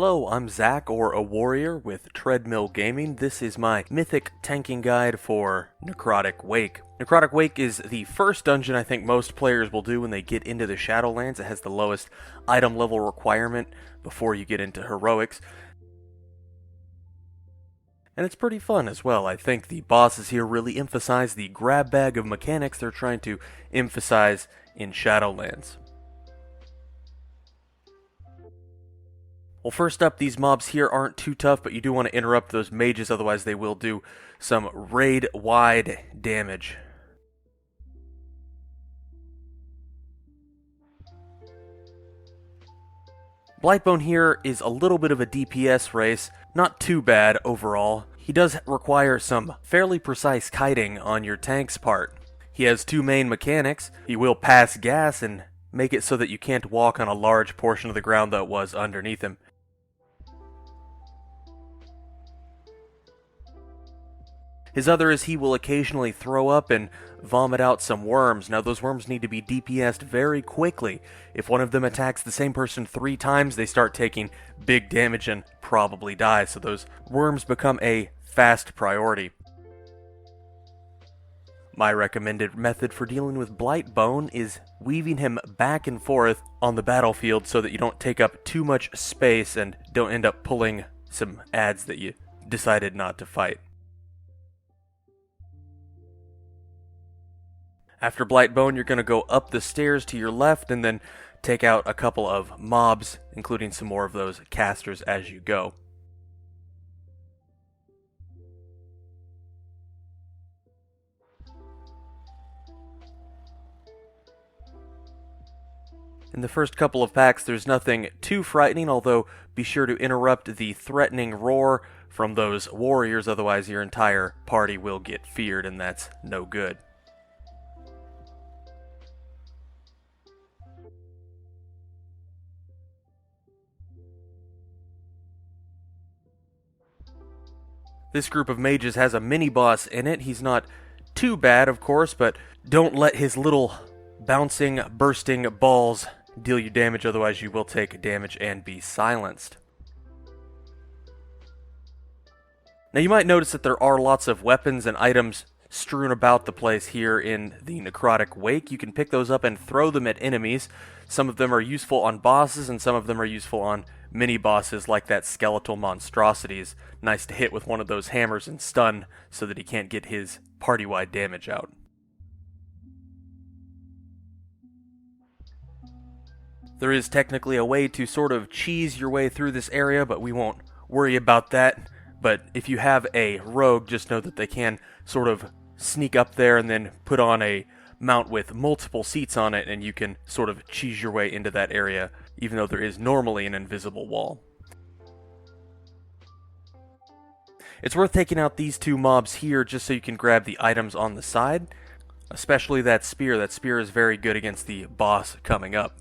Hello, I'm Zach, or a warrior with Treadmill Gaming. This is my mythic tanking guide for Necrotic Wake. Necrotic Wake is the first dungeon I think most players will do when they get into the Shadowlands. It has the lowest item level requirement before you get into heroics. And it's pretty fun as well. I think the bosses here really emphasize the grab bag of mechanics they're trying to emphasize in Shadowlands. Well, first up, these mobs here aren't too tough, but you do want to interrupt those mages, otherwise they will do some raid-wide damage. Blightbone here is a little bit of a DPS race, not too bad overall. He does require some fairly precise kiting on your tank's part. He has two main mechanics. He will pass gas and make it so that you can't walk on a large portion of the ground that was underneath him. His other is he will occasionally throw up and vomit out some worms. Now those worms need to be DPS'd very quickly. If one of them attacks the same person 3 times, they start taking big damage and probably die, so those worms become a fast priority. My recommended method for dealing with Blightbone is weaving him back and forth on the battlefield so that you don't take up too much space and don't end up pulling some adds that you decided not to fight. After Blightbone, you're going to go up the stairs to your left and then take out a couple of mobs, including some more of those casters as you go. In the first couple of packs, there's nothing too frightening, although be sure to interrupt the threatening roar from those warriors, otherwise your entire party will get feared, and that's no good. This group of mages has a mini-boss in it. He's not too bad, of course, but don't let his little bouncing, bursting balls deal you damage, otherwise you will take damage and be silenced. Now you might notice that there are lots of weapons and items strewn about the place here in the Necrotic Wake. You can pick those up and throw them at enemies. Some of them are useful on bosses, and some of them are useful on mini-bosses like that skeletal monstrosity. Is nice to hit with one of those hammers and stun so that he can't get his party-wide damage out. There is technically a way to sort of cheese your way through this area, but we won't worry about that. But if you have a rogue, just know that they can sort of sneak up there and then put on a mount with multiple seats on it, and you can sort of cheese your way into that area, even though there is normally an invisible wall. It's worth taking out these two mobs here just so you can grab the items on the side, especially that spear. That spear is very good against the boss coming up.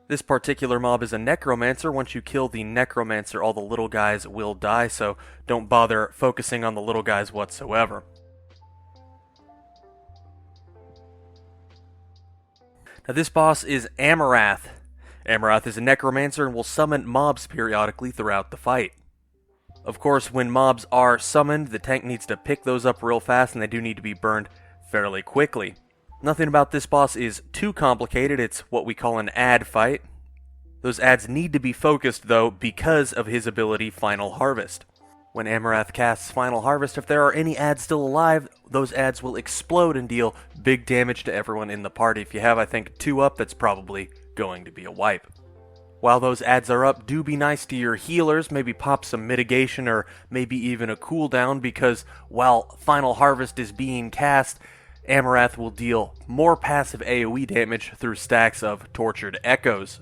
This particular mob is a necromancer. Once you kill the necromancer, all the little guys will die, so don't bother focusing on the little guys whatsoever. Now this boss is Amrat. Amrat is a necromancer and will summon mobs periodically throughout the fight. Of course, when mobs are summoned, the tank needs to pick those up real fast, and they do need to be burned fairly quickly. Nothing about this boss is too complicated. It's what we call an add fight. Those adds need to be focused, though, because of his ability Final Harvest. When Amrat casts Final Harvest, if there are any adds still alive, those adds will explode and deal big damage to everyone in the party. If you have, I think, 2 up, that's probably going to be a wipe. While those adds are up, do be nice to your healers. Maybe pop some mitigation or maybe even a cooldown, because while Final Harvest is being cast, Amrat will deal more passive AoE damage through stacks of Tortured Echoes.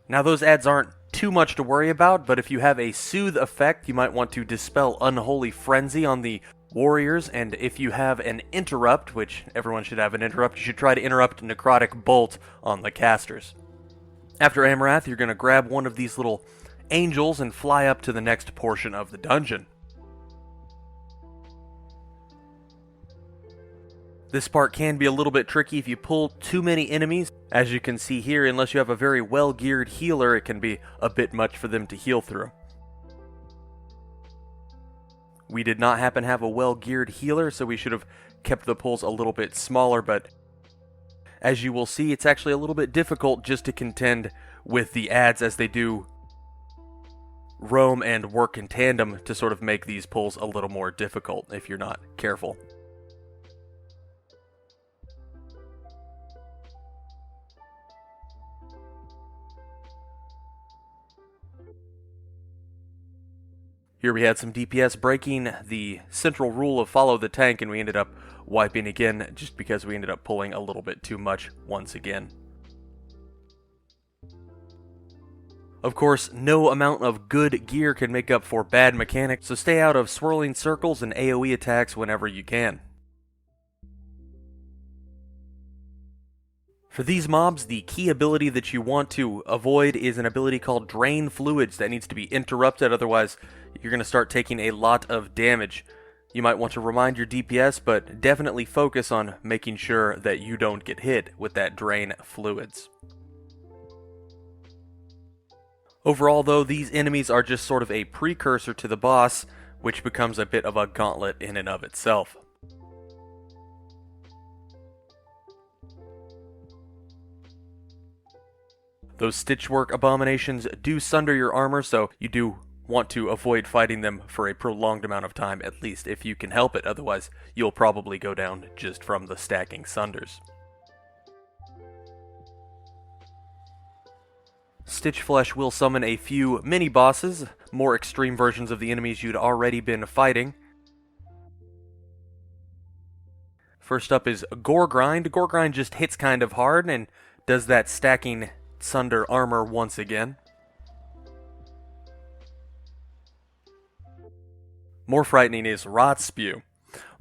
Now those adds aren't too much to worry about, but if you have a Soothe effect, you might want to dispel Unholy Frenzy on the warriors, and if you have an Interrupt, which everyone should have an Interrupt, you should try to interrupt Necrotic Bolt on the casters. After Amrat, you're going to grab one of these little angels and fly up to the next portion of the dungeon. This part can be a little bit tricky if you pull too many enemies. As you can see here, unless you have a very well-geared healer, it can be a bit much for them to heal through. We did not happen to have a well-geared healer, so we should have kept the pulls a little bit smaller, but as you will see, it's actually a little bit difficult just to contend with the adds as they do roam and work in tandem to sort of make these pulls a little more difficult if you're not careful. Here we had some DPS breaking the central rule of follow the tank, and we ended up wiping again just because we ended up pulling a little bit too much once again. Of course, no amount of good gear can make up for bad mechanics, so stay out of swirling circles and AoE attacks whenever you can. For these mobs, the key ability that you want to avoid is an ability called Drain Fluids that needs to be interrupted, otherwise you're going to start taking a lot of damage. You might want to remind your DPS, but definitely focus on making sure that you don't get hit with that Drain Fluids. Overall though, these enemies are just sort of a precursor to the boss, which becomes a bit of a gauntlet in and of itself. Those stitchwork abominations do sunder your armor, so you do want to avoid fighting them for a prolonged amount of time, at least if you can help it, otherwise you'll probably go down just from the stacking sunders. Stitch Flesh will summon a few mini-bosses, more extreme versions of the enemies you'd already been fighting. First up is Gorgrind. Gorgrind just hits kind of hard and does that stacking sunder armor once again. More frightening is Rot Spew.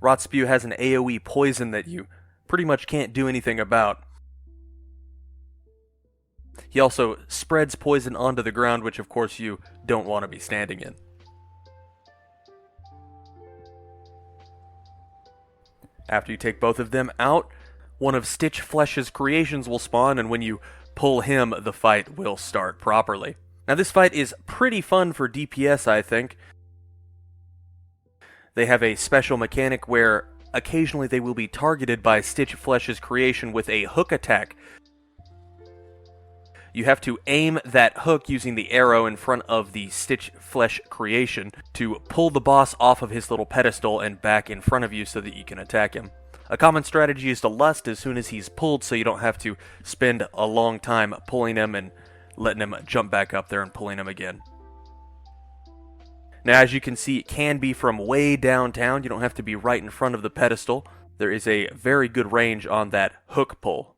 Rot Spew has an AoE poison that you pretty much can't do anything about. He also spreads poison onto the ground, which of course you don't want to be standing in. After you take both of them out, one of Stitch Flesh's creations will spawn, and when you pull him, the fight will start properly. Now this fight is pretty fun for DPS, I think. They have a special mechanic where occasionally they will be targeted by Stitch Flesh's creation with a hook attack. You have to aim that hook using the arrow in front of the Stitch Flesh creation to pull the boss off of his little pedestal and back in front of you so that you can attack him. A common strategy is to lust as soon as he's pulled so you don't have to spend a long time pulling him and letting him jump back up there and pulling him again. Now as you can see, it can be from way downtown. You don't have to be right in front of the pedestal. There is a very good range on that hook pull.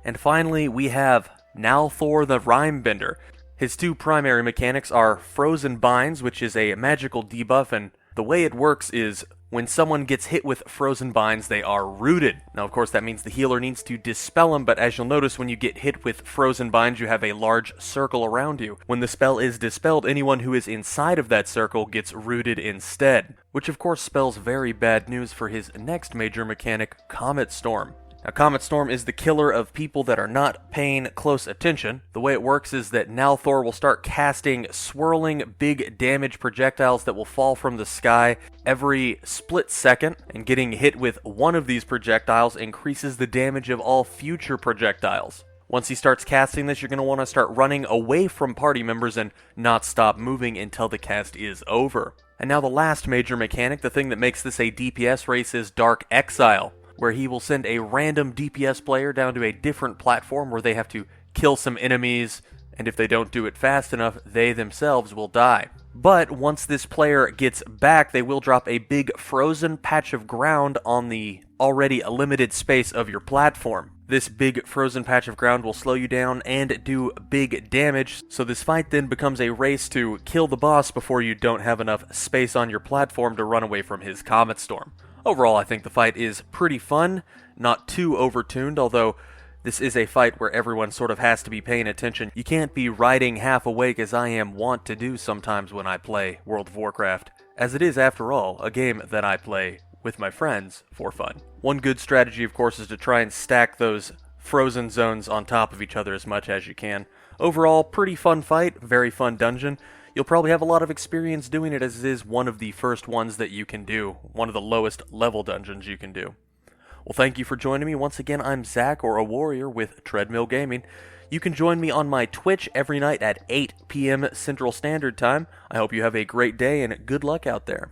And finally, we have Nalthor the Rime Bender. His two primary mechanics are Frozen Binds, which is a magical debuff, and the way it works is when someone gets hit with Frozen Binds, they are rooted. Now, of course, that means the healer needs to dispel them, but as you'll notice, when you get hit with Frozen Binds, you have a large circle around you. When the spell is dispelled, anyone who is inside of that circle gets rooted instead, which of course spells very bad news for his next major mechanic, Comet Storm. Now, Comet Storm is the killer of people that are not paying close attention. The way it works is that Nalthor will start casting swirling big damage projectiles that will fall from the sky every split second, and getting hit with one of these projectiles increases the damage of all future projectiles. Once he starts casting this, you're going to want to start running away from party members and not stop moving until the cast is over. And now the last major mechanic, the thing that makes this a DPS race, is Dark Exile, where he will send a random DPS player down to a different platform where they have to kill some enemies, and if they don't do it fast enough, they themselves will die. But once this player gets back, they will drop a big frozen patch of ground on the already limited space of your platform. This big frozen patch of ground will slow you down and do big damage, so this fight then becomes a race to kill the boss before you don't have enough space on your platform to run away from his Comet Storm. Overall, I think the fight is pretty fun, not too overtuned, although this is a fight where everyone sort of has to be paying attention. You can't be riding half awake as I am wont to do sometimes when I play World of Warcraft. as it is, after all, a game that I play with my friends for fun. One good strategy, of course, is to try and stack those frozen zones on top of each other as much as you can. Overall, pretty fun fight, very fun dungeon. You'll probably have a lot of experience doing it, as it is one of the first ones that you can do, one of the lowest level dungeons you can do. Well, thank you for joining me. Once again, I'm Zach, or a Warrior, with Treadmill Gaming. You can join me on my Twitch every night at 8 p.m. Central Standard Time. I hope you have a great day, and good luck out there.